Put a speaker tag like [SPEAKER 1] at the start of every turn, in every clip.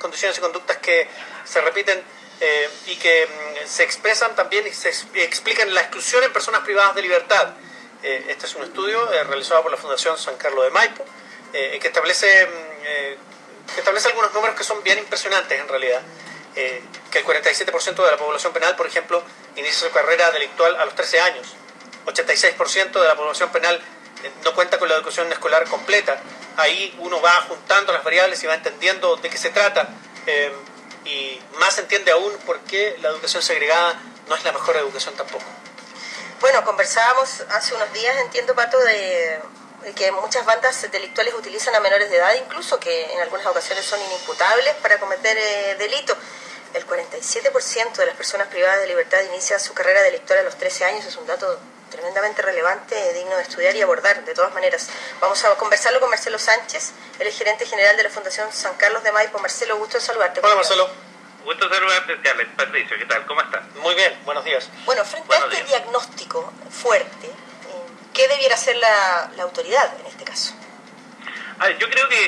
[SPEAKER 1] condiciones y conductas que se repiten y que se expresan también y se explican la exclusión en personas privadas de libertad. Este es un estudio realizado por la Fundación San Carlos de Maipo, que establece algunos números que son bien impresionantes en realidad. Que el 47% de la población penal, por ejemplo, inicia su carrera delictual a los 13 años. 86% de la población penal no cuenta con la educación escolar completa. Ahí uno va juntando las variables y va entendiendo de qué se trata, y más entiende aún por qué la educación segregada no es la mejor educación tampoco.
[SPEAKER 2] Bueno, conversábamos hace unos días, entiendo, Pato, de que muchas bandas delictuales utilizan a menores de edad, incluso que en algunas ocasiones son inimputables para cometer delitos. El 47% de las personas privadas de libertad inicia su carrera delictual a los 13 años. Es un dato tremendamente relevante, digno de estudiar y abordar. De todas maneras, vamos a conversarlo con Marcelo Sánchez, el gerente general de la Fundación San Carlos de Maipo. Marcelo, gusto de saludarte.
[SPEAKER 1] Hola, Marcelo.
[SPEAKER 3] Gusto saludarte, Patricio. ¿Qué tal? ¿Cómo estás?
[SPEAKER 1] Muy bien, buenos días.
[SPEAKER 2] Bueno, frente a este diagnóstico fuerte, ¿qué debiera hacer la autoridad en este caso?
[SPEAKER 3] Yo creo que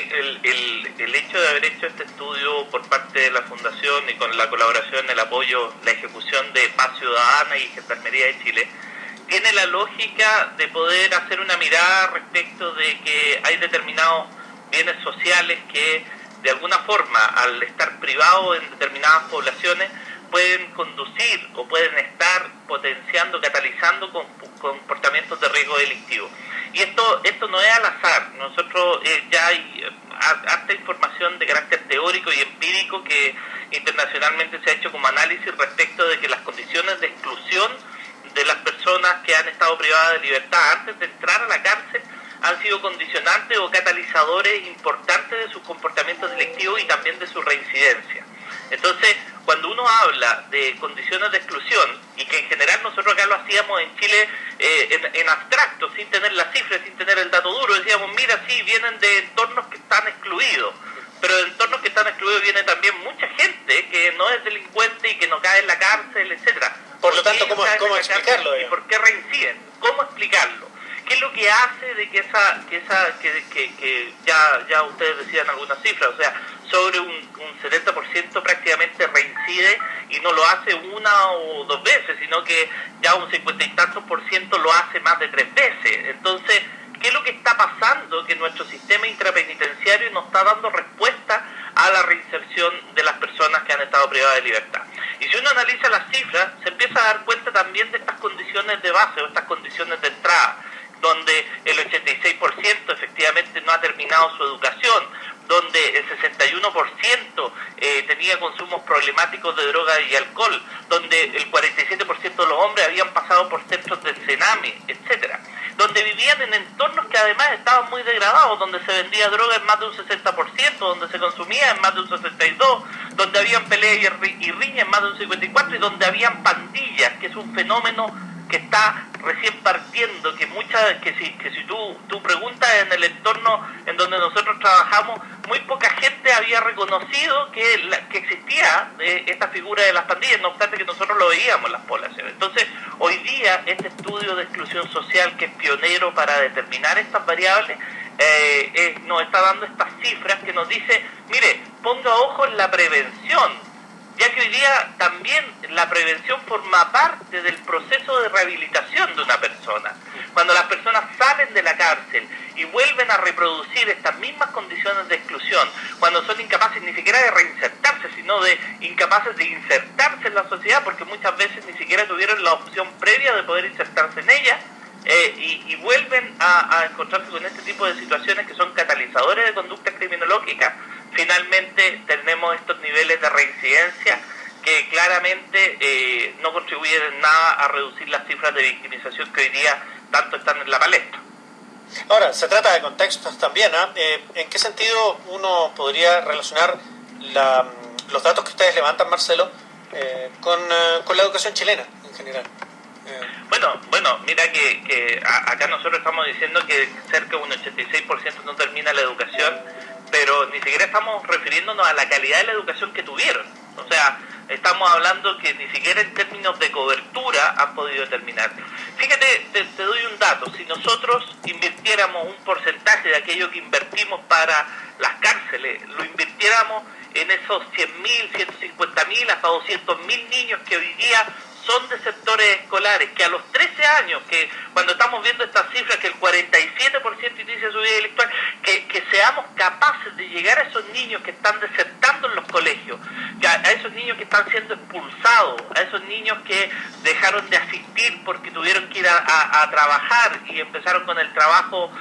[SPEAKER 3] el hecho de haber hecho este estudio por parte de la Fundación y con la colaboración, el apoyo, la ejecución de Paz Ciudadana y Gendarmería de Chile, tiene la lógica de poder hacer una mirada respecto de que hay determinados bienes sociales que de alguna forma, al estar privados en determinadas poblaciones, pueden conducir o pueden estar potenciando, catalizando comportamientos de riesgo delictivo. Y esto no es al azar. Nosotros ya hay harta información de carácter teórico y empírico que internacionalmente se ha hecho como análisis respecto de que las condiciones de exclusión de las personas que han estado privadas de libertad antes de entrar a la cárcel han sido condicionantes o catalizadores importantes de sus comportamientos delictivos y también de su reincidencia. Entonces, cuando uno habla de condiciones de exclusión, y que en general nosotros acá lo hacíamos en Chile en abstracto, sin tener las cifras, sin tener el dato duro, decíamos, mira, sí, vienen de entornos que están excluidos, pero de entornos que están excluidos viene también mucha gente que no es delincuente y que no cae en la cárcel, etcétera.
[SPEAKER 1] Por lo tanto, ¿cómo explicarlo?
[SPEAKER 3] ¿Y por qué reinciden? ¿Cómo explicarlo? ¿Qué es lo que hace de que ya ustedes decían algunas cifras, o sea, sobre un 70% prácticamente reincide y no lo hace una o dos veces, sino que ya un 50 y tantos % lo hace más de 3 veces? Entonces, ¿qué es lo que está pasando? Que nuestro sistema intrapenitenciario no está dando respuesta a la reinserción de las personas que han estado privadas de libertad. Y si uno analiza las cifras, se empieza a dar cuenta también de estas condiciones de base o estas condiciones de entrada, donde el 86% efectivamente no ha terminado su educación, donde el 61% tenía consumos problemáticos de droga y alcohol, donde el 47% de los hombres habían pasado por centros del Sename, etcétera, donde vivían en entornos que además estaban muy degradados, donde se vendía droga en más de un 60%, donde se consumía en más de un 62%, donde habían peleas y riñas en más de un 54%, y donde habían pandillas, que es un fenómeno que está recién partiendo, que si tú preguntas en el entorno en donde nosotros trabajamos, muy poca gente había reconocido que existía esta figura de las pandillas, no obstante que nosotros lo veíamos en las poblaciones. Entonces, hoy día, este estudio de exclusión social, que es pionero para determinar estas variables, nos está dando estas cifras que nos dice, mire, ponga ojo en la prevención, ya que hoy día también la prevención forma parte del proceso de rehabilitación de una persona. Cuando las personas salen de la cárcel y vuelven a reproducir estas mismas condiciones de exclusión, cuando son incapaces ni siquiera de reinsertarse, sino de incapaces de insertarse en la sociedad, porque muchas veces ni siquiera tuvieron la opción previa de poder insertarse en ella, y vuelven a encontrarse con este tipo de situaciones que son catalizadores de conducta criminológica, finalmente tenemos estos niveles de reincidencia que claramente no contribuyen en nada a reducir las cifras de victimización que hoy día tanto están en la palestra.
[SPEAKER 1] Ahora, se trata de contextos también, ¿en qué sentido uno podría relacionar los datos que ustedes levantan, Marcelo, con la educación chilena en general?
[SPEAKER 3] Bueno, mira que acá nosotros estamos diciendo que cerca de un 86% no termina la educación, pero ni siquiera estamos refiriéndonos a la calidad de la educación que tuvieron. O sea, estamos hablando que ni siquiera en términos de cobertura han podido terminar. Fíjate, te doy un dato. Si nosotros invirtiéramos un porcentaje de aquello que invertimos para las cárceles, lo invirtiéramos en esos 100.000, 150.000, hasta 200.000 niños que hoy día son de sectores escolares, que a los 13 años, que cuando estamos viendo estas cifras, que el 47% inicia su vida intelectual, que seamos capaces de llegar a esos niños que están desertando en los colegios, a esos niños que están siendo expulsados, a esos niños que dejaron de asistir porque tuvieron que ir a trabajar y empezaron con el trabajo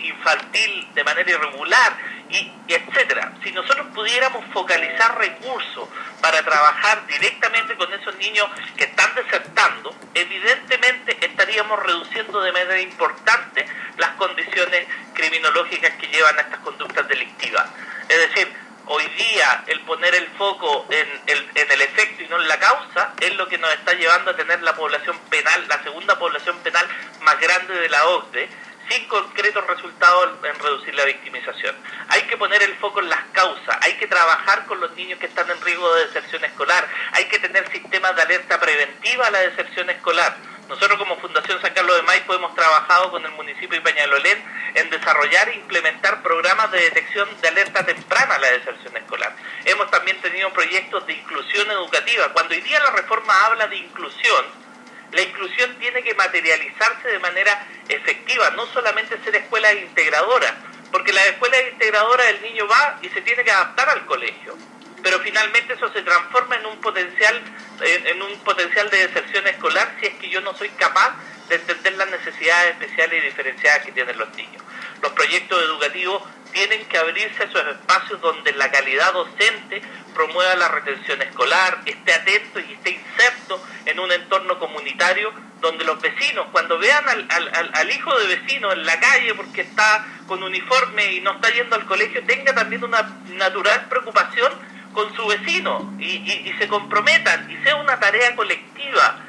[SPEAKER 3] infantil de manera irregular, y etcétera. Si nosotros pudiéramos focalizar recursos para trabajar directamente con esos niños que están desertando, evidentemente estaríamos reduciendo de manera importante las condiciones criminológicas que llevan a estas conductas delictivas. Es decir, hoy día el poner el foco en el efecto y no en la causa es lo que nos está llevando a tener la población penal, la segunda población penal más grande de la OCDE, sin concretos resultados en reducir la victimización. Hay que poner el foco en las causas, hay que trabajar con los niños que están en riesgo de deserción escolar, hay que tener sistemas de alerta preventiva a la deserción escolar. Nosotros como Fundación San Carlos de Maipo hemos trabajado con el municipio de Peñalolén en desarrollar e implementar programas de detección de alerta temprana a la deserción escolar. Hemos también tenido proyectos de inclusión educativa. Cuando hoy día la reforma habla de inclusión, la inclusión tiene que materializarse de manera efectiva, no solamente ser escuelas integradoras, porque las escuelas integradoras el niño va y se tiene que adaptar al colegio, pero finalmente eso se transforma en un potencial de deserción escolar si es que yo no soy capaz de entender las necesidades especiales y diferenciadas que tienen los niños. Los proyectos educativos tienen que abrirse a esos espacios donde la calidad docente promueva la retención escolar, esté atento y esté inserto en un entorno comunitario donde los vecinos, cuando vean al hijo de vecino en la calle porque está con uniforme y no está yendo al colegio, tenga también una natural preocupación con su vecino y se comprometan y sea una tarea colectiva.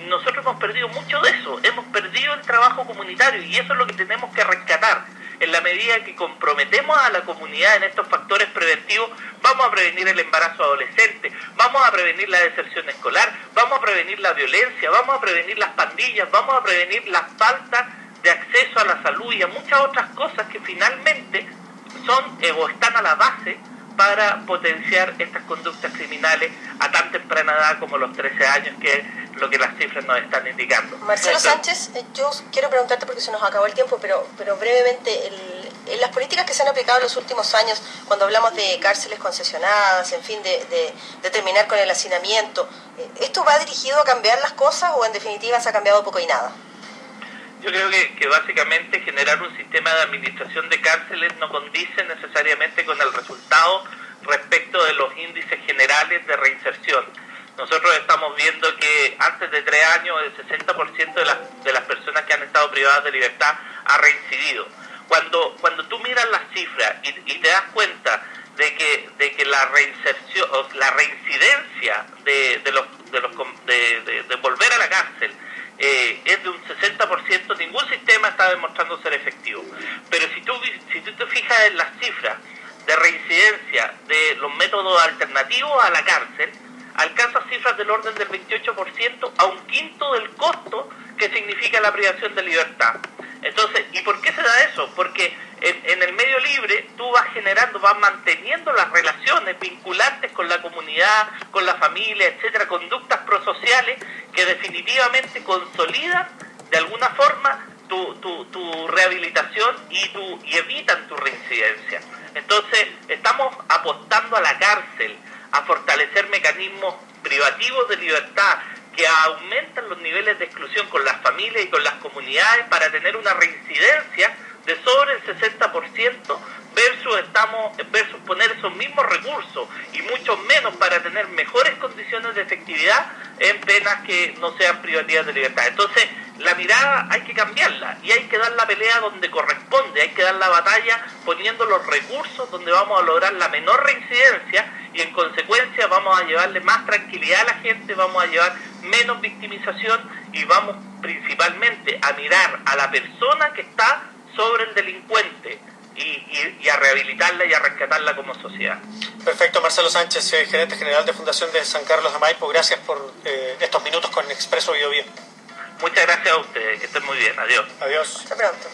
[SPEAKER 3] Nosotros hemos perdido mucho de eso, hemos perdido el trabajo comunitario y eso es lo que tenemos que rescatar. En la medida que comprometemos a la comunidad en estos factores preventivos, vamos a prevenir el embarazo adolescente, vamos a prevenir la deserción escolar, vamos a prevenir la violencia, vamos a prevenir las pandillas, vamos a prevenir la falta de acceso a la salud y a muchas otras cosas que finalmente son o están a la base para potenciar estas conductas criminales a tan temprana edad como los 13 años, que es lo que las cifras nos están indicando.
[SPEAKER 2] Marcelo Sánchez, yo quiero preguntarte porque se nos acabó el tiempo, pero brevemente, en las políticas que se han aplicado en los últimos años, cuando hablamos de cárceles concesionadas, en fin, de terminar con el hacinamiento, ¿esto va dirigido a cambiar las cosas o en definitiva se ha cambiado poco y nada?
[SPEAKER 3] Yo creo que básicamente generar un sistema de administración de cárceles no condice necesariamente con el resultado respecto de los índices generales de reinserción. Nosotros estamos viendo que antes de 3 años el 60% de las personas que han estado privadas de libertad ha reincidido. Cuando tú miras las cifras y te das cuenta de que la reinserción, la reincidencia de volver a la cárcel es de un 60%, ningún sistema está demostrando ser efectivo. Pero si tú te fijas en las cifras de reincidencia de los métodos alternativos a la cárcel, alcanza cifras del orden del 28% a un quinto del costo que significa la privación de libertad. Entonces, ¿y por qué se da eso? Porque en el medio libre tú vas manteniendo las relaciones vinculantes con la comunidad, con la familia, etcétera, conductas prosociales que definitivamente consolidan de alguna forma tu rehabilitación y evitan tu reincidencia. Entonces, estamos apostando a la cárcel, a fortalecer mecanismos privativos de libertad que aumentan los niveles de exclusión con las familias y con las comunidades para tener una reincidencia de sobre el 60% versus poner esos mismos recursos y muchos menos para tener mejores condiciones de efectividad en penas que no sean privativas de libertad. Entonces, la mirada hay que cambiarla y hay que dar la pelea donde corresponde, hay que dar la batalla poniendo los recursos donde vamos a lograr la menor reincidencia y en consecuencia vamos a llevarle más tranquilidad a la gente, vamos a llevar menos victimización y vamos principalmente a mirar a la persona que está sobre el delincuente y a rehabilitarla y a rescatarla como sociedad.
[SPEAKER 1] Perfecto, Marcelo Sánchez, gerente general de Fundación de San Carlos de Maipo, gracias por estos minutos con Expreso Biobío.
[SPEAKER 3] Muchas gracias a ustedes, que estén muy bien, adiós.
[SPEAKER 1] Adiós.
[SPEAKER 2] Hasta pronto.